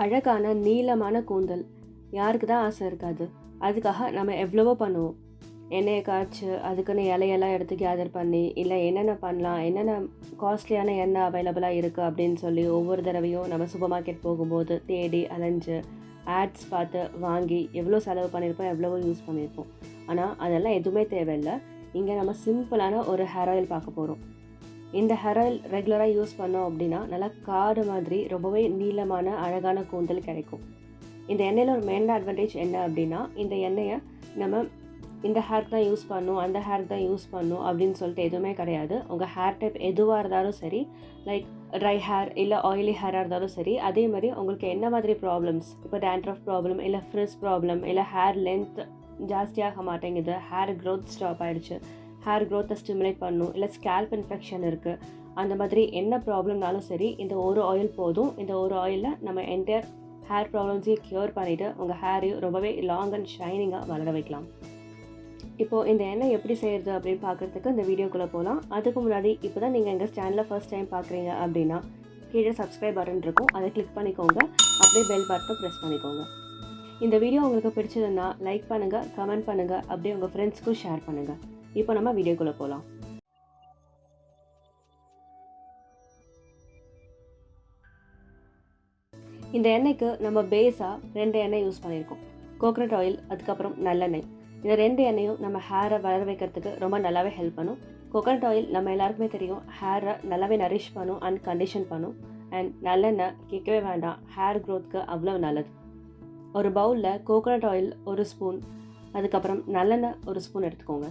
அழகான நீளமான கூந்தல் யாருக்கு தான் ஆசை இருக்காது? அதுக்காக நம்ம எவ்வளவோ பண்ணுவோம். எண்ணெயை காய்ச்சி அதுக்குன்னு இலையெல்லாம் எடுத்து கேதர் பண்ணி, இல்லை என்னென்ன பண்ணலாம், என்னென்ன காஸ்ட்லியான எண்ணெய் அவைலபிளாக இருக்குது அப்படின்னு சொல்லி ஒவ்வொரு தடவையும் நம்ம சூப்பர் மார்க்கெட் போகும்போது தேடி அலைஞ்சு ஆட்ஸ் பார்த்து வாங்கி எவ்வளோ செலவு பண்ணியிருப்போம், எவ்வளவோ யூஸ் பண்ணியிருப்போம். ஆனால் அதெல்லாம் எதுவுமே தேவையில்லை. இங்கே நம்ம சிம்பிளான ஒரு ஹேர் ஆயில் பார்க்க போகிறோம். இந்த ஹேர் ஆயில் ரெகுலராக யூஸ் பண்ணோம் அப்படின்னா நல்லா காடு மாதிரி ரொம்பவே நீளமான அழகான கூந்தல் கிடைக்கும். இந்த எண்ணெயில் ஒரு மெயின் அட்வான்டேஜ் என்ன அப்படின்னா, இந்த எண்ணெயை நம்ம இந்த ஹேருக்கு தான் யூஸ் பண்ணணும், அந்த ஹேருக்கு தான் யூஸ் பண்ணணும் அப்படின்னு சொல்லிட்டு எதுவுமே கிடையாது. உங்கள் ஹேர் டைப் எதுவாக இருந்தாலும் சரி, லைக் ட்ரை ஹேர் இல்லை ஆயிலி ஹேராக இருந்தாலும் சரி, அதே மாதிரி உங்களுக்கு என்ன மாதிரி ப்ராப்ளம்ஸ், இப்போ டேண்ட்ரஃப் ப்ராப்ளம் இல்லை ஃப்ரிஸ் ப்ராப்ளம் இல்லை ஹேர் லென்த் ஜாஸ்தியாக மாட்டேங்குது, ஹேர் க்ரோத் ஸ்டாப் ஆகிடுச்சு, ஹேர் க்ரோத்தை ஸ்டிமுலேட் பண்ணணும், இல்லை ஸ்கேல்ப் இன்ஃபெக்ஷன் இருக்குது, அந்த மாதிரி என்ன ப்ராப்ளம்னாலும் சரி இந்த ஒரு ஆயில் போதும். இந்த ஒரு ஆயிலில் நம்ம என்டையர் ஹேர் ப்ராப்ளம்ஸையும் க்யூர் பண்ணிவிட்டு உங்கள் ஹேரையும் ரொம்பவே லாங் அண்ட் ஷைனிங்காக வளர வைக்கலாம். இப்போது இந்த எண்ணெய் எப்படி செய்கிறது அப்படின்னு பார்க்குறதுக்கு இந்த வீடியோக்குள்ளே போகலாம். அதுக்கு முன்னாடி இப்போ தான் நீங்கள் எங்கள் சேனலில் ஃபர்ஸ்ட் டைம் பார்க்குறீங்க அப்படின்னா கீழே சப்ஸ்கிரைப் பட்டன் இருக்கும், அதை கிளிக் பண்ணிக்கோங்க. அப்படியே பெல் பட்டனை ப்ரெஸ் பண்ணிக்கோங்க. இந்த வீடியோ உங்களுக்கு பிடிச்சதுன்னா லைக் பண்ணுங்கள், கமெண்ட் பண்ணுங்கள், அப்படியே உங்கள் ஃப்ரெண்ட்ஸ்க்கும் ஷேர் பண்ணுங்கள். இப்போ நம்ம வீடியோக்குள்ளே போகலாம். இந்த எண்ணெய்க்கு நம்ம பேஸாக 2 எண்ணெய் யூஸ் பண்ணியிருக்கோம். கோகனட் ஆயில், அதுக்கப்புறம் நல்லெண்ணெய். இந்த 2 எண்ணெயும் நம்ம ஹேரை வளர வைக்கிறதுக்கு ரொம்ப நல்லாவே ஹெல்ப் பண்ணும். கோகனட் ஆயில் நம்ம எல்லாருக்குமே தெரியும், ஹேரை நல்லாவே நரிஷ் பண்ணும் அண்ட் கண்டிஷன் பண்ணும். அண்ட் நல்லெண்ணெய் கேட்கவே வேண்டாம், ஹேர் க்ரோத்துக்கு அவ்வளோ நல்லது. ஒரு பவுலில் கோகனட் ஆயில் 1 ஸ்பூன், அதுக்கப்புறம் நல்லெண்ணெய் 1 ஸ்பூன் எடுத்துக்கோங்க.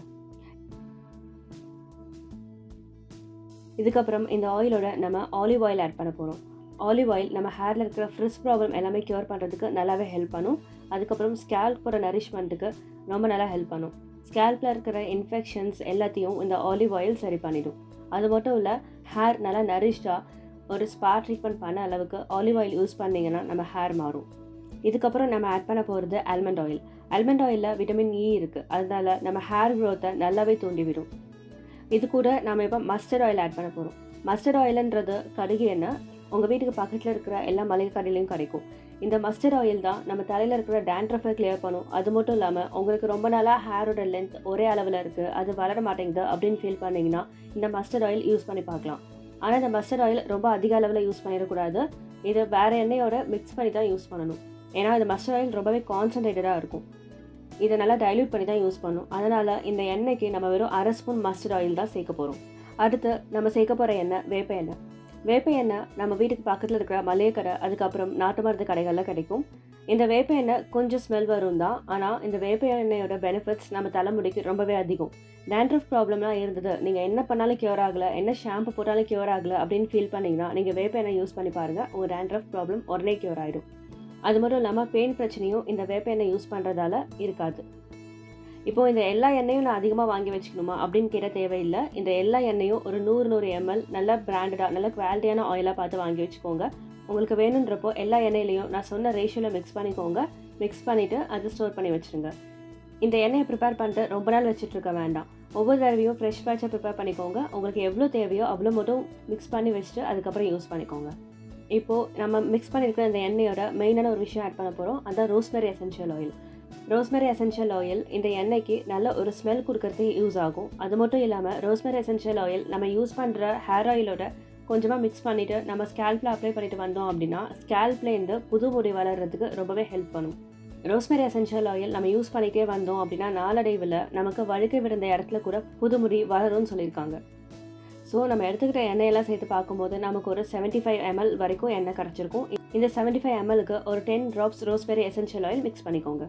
இதுக்கப்புறம் இந்த ஆயிலோட நம்ம ஆலிவ் ஆயில் ஆட் பண்ண போகிறோம். ஆலிவ் ஆயில் நம்ம ஹேரில் இருக்கிற ஃப்ரிஸ் ப்ராப்ளம் எல்லாமே க்யூர் பண்ணுறதுக்கு நல்லாவே ஹெல்ப் பண்ணும். அதுக்கப்புறம் ஸ்கேல்போட நரிஷ்மெண்ட்டுக்கு ரொம்ப நல்லா ஹெல்ப் பண்ணும். ஸ்கேல்பில் இருக்கிற இன்ஃபெக்ஷன்ஸ் எல்லாத்தையும் இந்த ஆலிவ் ஆயில் சரி பண்ணிடும். அது மட்டும் இல்லை, ஹேர் நல்லா நரிஷ்டாக ஒரு ஸ்பா ட்ரீட்மெண்ட் பண்ண அளவுக்கு ஆலிவ் ஆயில் யூஸ் பண்ணிங்கன்னா நம்ம ஹேர் மாறும். இதுக்கப்புறம் நம்ம ஆட் பண்ண போகிறது ஆல்மண்ட் ஆயில். ஆல்மண்ட் ஆயிலில் விட்டமின் இ இருக்குது, அதனால நம்ம ஹேர் க்ரோத்தை நல்லாவே தூண்டிவிடும். இது கூட நம்ம இப்போ மஸ்டர்ட் ஆயில் ஆட் பண்ண போகிறோம். மஸ்டர்ட் ஆயில்ன்றது கடுகு எண்ணெய், உங்கள் வீட்டுக்கு பக்கத்தில் இருக்கிற எல்லா மளிகை கடையிலையும் கிடைக்கும். இந்த மஸ்டர்ட் ஆயில் தான் நம்ம தலையில் இருக்கிற டேண்ட்ரஃபை கிளியர் பண்ணும். அது மட்டும் இல்லாமல் உங்களுக்கு ரொம்ப நாளாக ஹேரோட லென்த் ஒரே அளவில் இருக்குது, அது வளர மாட்டேங்குது அப்படின்னு ஃபீல் பண்ணிங்கன்னா இந்த மஸ்டர்ட் ஆயில் யூஸ் பண்ணி பார்க்கலாம். ஆனால் இந்த மஸ்டர்ட் ஆயில் ரொம்ப அதிக அளவில் யூஸ் பண்ணிடக்கூடாது. இது வேறு எண்ணெயோட மிக்ஸ் பண்ணி தான் யூஸ் பண்ணணும். ஏன்னா இந்த மஸ்டர்ட் ஆயில் ரொம்பவே கான்சன்ட்ரேட்டடாக இருக்கும். இதை நல்லா டைல்யூட் பண்ணி தான் யூஸ் பண்ணணும். அதனால் இந்த எண்ணெய்க்கு நம்ம வெறும் 1/2 ஸ்பூன் மஸ்டர்ட் ஆயில் தான் சேர்க்க போகிறோம். அடுத்து நம்ம சேர்க்க போகிற எண்ணெய் வேப்ப எண்ணெய். வேப்ப எண்ணெய் நம்ம வீட்டுக்கு பக்கத்தில் இருக்கிற மளிகை கடை, அதுக்கப்புறம் நாட்டு மருந்து கடைகளில் கிடைக்கும். இந்த வேப்ப எண்ணெய் கொஞ்சம் ஸ்மெல் வரும் தான், ஆனால் இந்த வேப்ப எண்ணெயோட பெனிஃபிட்ஸ் நம்ம தலைமுடிக்கு ரொம்பவே அதிகம். டேண்ட்ரஃப் ப்ராப்ளம்லாம் இருந்தது, நீங்கள் என்ன பண்ணாலும் க்யூர் ஆகலை, என்ன ஷாம்பு போட்டாலும் க்யூர் ஆகலை அப்படின்னு ஃபீல் பண்ணிங்கன்னா நீங்கள் வேப்ப எண்ணெய் யூஸ் பண்ணி பாருங்கள், உங்கள் டேண்ட்ரஃப் ப்ராப்ளம் உடனே க்யூர் ஆகிடும். அது மட்டும் இல்லாமல் பெயின் பிரச்சனையும் இந்த வேப்ப எண்ணெய் யூஸ் பண்ணுறதால இருக்காது. இப்போது இந்த எல்லா எண்ணெயும் நான் அதிகமாக வாங்கி வச்சுக்கணுமா அப்படின்னு கேட்ட தேவையில்லை. இந்த எல்லா எண்ணெயும் ஒரு 100 ml நல்ல பிராண்டடாக நல்ல குவாலிட்டியான ஆயிலாக பார்த்து வாங்கி வச்சுக்கோங்க. உங்களுக்கு வேணுன்றப்போ எல்லா எண்ணெயிலையும் நான் சொன்ன ரேஷியோவில் மிக்ஸ் பண்ணிக்கோங்க. மிக்ஸ் பண்ணிவிட்டு அதை ஸ்டோர் பண்ணி வச்சுருங்க. இந்த எண்ணெயை ப்ரிப்பேர் பண்ணிட்டு ரொம்ப நாள் வச்சுட்ருக்க வேண்டாம். ஒவ்வொரு தடவையும் ஃப்ரெஷ் பேட்சாக ப்ரிப்பேர் பண்ணிக்கோங்க. உங்களுக்கு எவ்வளோ தேவையோ அவ்வளோ மட்டும் மிக்ஸ் பண்ணி வச்சுட்டு அதுக்கப்புறம் யூஸ் பண்ணிக்கோங்க. இப்போது நம்ம மிக்ஸ் பண்ணியிருக்கிற இந்த எண்ணெயோட மெயினான ஒரு விஷயம் ஆட் பண்ண போகிறோம், அதுதான் rosemary essential oil. Rosemary essential oil இந்த எண்ணெய்க்கு நல்ல ஒரு ஸ்மெல் கொடுக்கறதுக்கு யூஸ் ஆகும். அது மட்டும் இல்லாமல் ரோஸ்மெரி எசென்ஷியல் ஆயில் நம்ம யூஸ் பண்ணுற ஹேர் ஆயிலோட கொஞ்சமாக மிக்ஸ் பண்ணிவிட்டு நம்ம ஸ்கேல்பில் அப்ளை பண்ணிட்டு வந்தோம் அப்படின்னா ஸ்கேல்ப்லேருந்து புது முடி வளர்கிறதுக்கு ரொம்பவே ஹெல்ப் பண்ணும். ரோஸ்மெரி எசென்ஷியல் ஆயில் நம்ம யூஸ் பண்ணிகிட்டே வந்தோம் அப்படின்னா நாளடைவில் நமக்கு வழுக்க விழுந்த இடத்துல கூட புது முடி வளரும்னு சொல்லியிருக்காங்க. ஸோ நம்ம எடுத்துக்கிட்ட எண்ணெயெல்லாம் சேர்த்து பார்க்கும்போது நமக்கு ஒரு 75 ml வரைக்கும் எண்ணெய் கிடச்சிருக்கும். இந்த 75 mlக்கு ஒரு 10 drops rosemary essential oil mix பண்ணிக்கோங்க.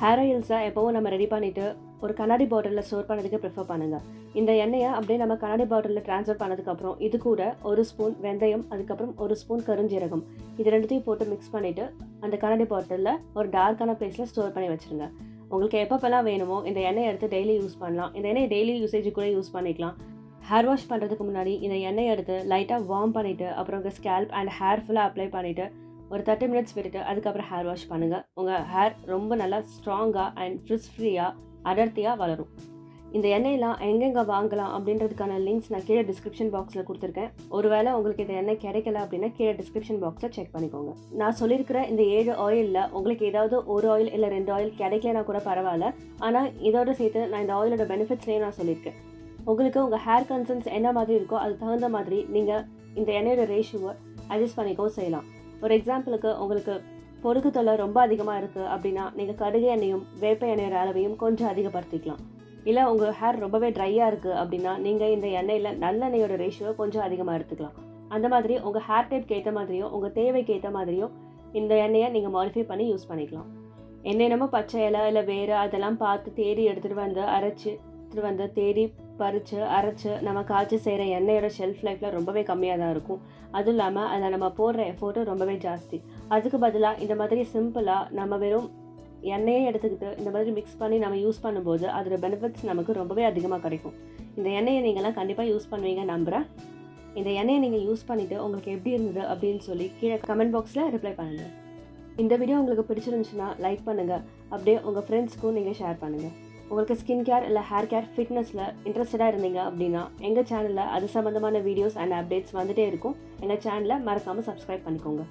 ஹேர் ஆயில்ஸை எப்போவும் நம்ம ரெடி பண்ணிவிட்டு ஒரு கண்ணாடி பாட்டிலில் ஸ்டோர் பண்ணதுக்கு ப்ரிஃபர் பண்ணுங்கள். இந்த எண்ணெயை அப்படியே நம்ம கண்ணாடி பாட்டிலில் ட்ரான்ஸ்ஃபர் பண்ணதுக்கப்புறம் இது கூட 1 ஸ்பூன் வெந்தயம், அதுக்கப்புறம் 1 ஸ்பூன் கருஞ்சீரகம், இது ரெண்டுத்தையும் போட்டு மிக்ஸ் பண்ணிவிட்டு அந்த கண்ணாடி பாட்டிலில் ஒரு டார்க்கான பிளேஸில் ஸ்டோர் பண்ணி வச்சுருங்க. உங்களுக்கு எப்பப்பெல்லாம் வேணுமோ இந்த எண்ணெயை எடுத்து டெய்லி யூஸ் பண்ணலாம். இந்த எண்ணெயை டெய்லி யூசேஜ் கூட யூஸ் பண்ணிக்கலாம். ஹேர் வாஷ் பண்ணுறதுக்கு முன்னாடி இந்த எண்ணெயை எடுத்து லைட்டாக வார்ம் பண்ணிவிட்டு அப்புறம் உங்கள் ஸ்கேல்ப் அண்ட் ஹேர் ஃபுல்லாக அப்ளை பண்ணிவிட்டு ஒரு 30 minutes விட்டுட்டு அதுக்கப்புறம் ஹேர் வாஷ் பண்ணுங்கள். உங்கள் ஹேர் ரொம்ப நல்லா ஸ்ட்ராங்காக அண்ட் ஃப்ரிஸ் ஃப்ரீயாக அடர்த்தியாக வளரும். இந்த எண்ணெயெல்லாம் எங்கெங்கே வாங்கலாம் அப்படின்றதுக்கான லிங்க்ஸ் நான் கீழே டிஸ்கிரிப்ஷன் பாக்ஸில் கொடுத்துருக்கேன். ஒருவேளை உங்களுக்கு இந்த எண்ணெய் கிடைக்கல அப்படின்னா கீழே டிஸ்கிரிப்ஷன் பாக்ஸில் செக் பண்ணிக்கோங்க. நான் சொல்லியிருக்கிற இந்த 7 ஆயிலில் உங்களுக்கு ஏதாவது ஒரு ஆயில் இல்லை 2 ஆயில் கிடைக்கலனா கூட பரவாயில்ல. ஆனால் இதோட சேர்த்து நான் இந்த ஆயிலோட பெனிஃபிட்ஸ்லேயும் நான் சொல்லியிருக்கேன். உங்களுக்கு உங்கள் ஹேர் கன்சர்ன்ஸ் என்ன மாதிரி இருக்கோ அதுக்கு தகுந்த மாதிரி நீங்கள் இந்த எண்ணெயோட ரேஷியோவை அட்ஜஸ்ட் பண்ணிக்கவும் செய்யலாம். ஒரு எக்ஸாம்பிளுக்கு உங்களுக்கு பொடுகு தொல்லை ரொம்ப அதிகமாக இருக்குது அப்படின்னா நீங்கள் கடுகு எண்ணெயும் வேப்ப எண்ணெயோட அளவையும் கொஞ்சம் அதிகப்படுத்திக்கலாம். இல்லை உங்கள் ஹேர் ரொம்பவே ட்ரையாக இருக்குது அப்படின்னா நீங்கள் இந்த எண்ணெயில் நல்லெண்ணெயோட ரேஷியோ கொஞ்சம் அதிகமாக எடுத்துக்கலாம். அந்த மாதிரி உங்கள் ஹேர் டைப்க்கு ஏற்ற மாதிரியோ உங்கள் தேவைக்கு ஏற்ற மாதிரியோ இந்த எண்ணெயை நீங்கள் மாடிஃபை பண்ணி யூஸ் பண்ணிக்கலாம். எண்ணெய் நம்ம பச்சை இலை இல்லை வேறு அதெல்லாம் பார்த்து தேடி எடுத்துகிட்டு வந்து தேடி பறித்து அரைச்சி நம்ம காய்ச்சி செய்கிற எண்ணெயோட ஷெல்ஃப் லைஃப்பில் ரொம்பவே கம்மியாக தான் இருக்கும். அதுவும் இல்லாமல் அதில் நம்ம போடுற எஃபோர்ட்டும் ரொம்பவே ஜாஸ்தி. அதுக்கு பதிலாக இந்த மாதிரி சிம்பிளாக நம்ம வெறும் எண்ணெயை எடுத்துக்கிட்டு இந்த மாதிரி மிக்ஸ் பண்ணி நம்ம யூஸ் பண்ணும்போது அதோட பெனிஃபிட்ஸ் நமக்கு ரொம்பவே அதிகமாக கிடைக்கும். இந்த எண்ணெயை நீங்கள்லாம் கண்டிப்பாக யூஸ் பண்ணுவீங்க நம்புகிறேன். இந்த எண்ணெயை நீங்கள் யூஸ் பண்ணிவிட்டு உங்களுக்கு எப்படி இருந்தது அப்படின்னு சொல்லி கீழே கமெண்ட் பாக்ஸில் ரிப்ளை பண்ணுங்கள். இந்த வீடியோ உங்களுக்கு பிடிச்சிருந்துச்சுன்னா லைக் பண்ணுங்கள். அப்படியே உங்கள் ஃப்ரெண்ட்ஸ்க்கும் நீங்கள் ஷேர் பண்ணுங்கள். உங்களுக்கு ஸ்கின் கேர் இல்லை ஹேர் கேர் ஃபிட்னஸில் இன்ட்ரெஸ்டடாக இருந்தீங்க அப்படின்னா எங்கள் சேனலில் அது சம்மந்தமான வீடியோஸ் அண்ட் அப்டேட்ஸ் வந்துகிட்டே இருக்கும். எங்கள் சேனலை மறக்காமல் சப்ஸ்கிரைப் பண்ணிக்கோங்க.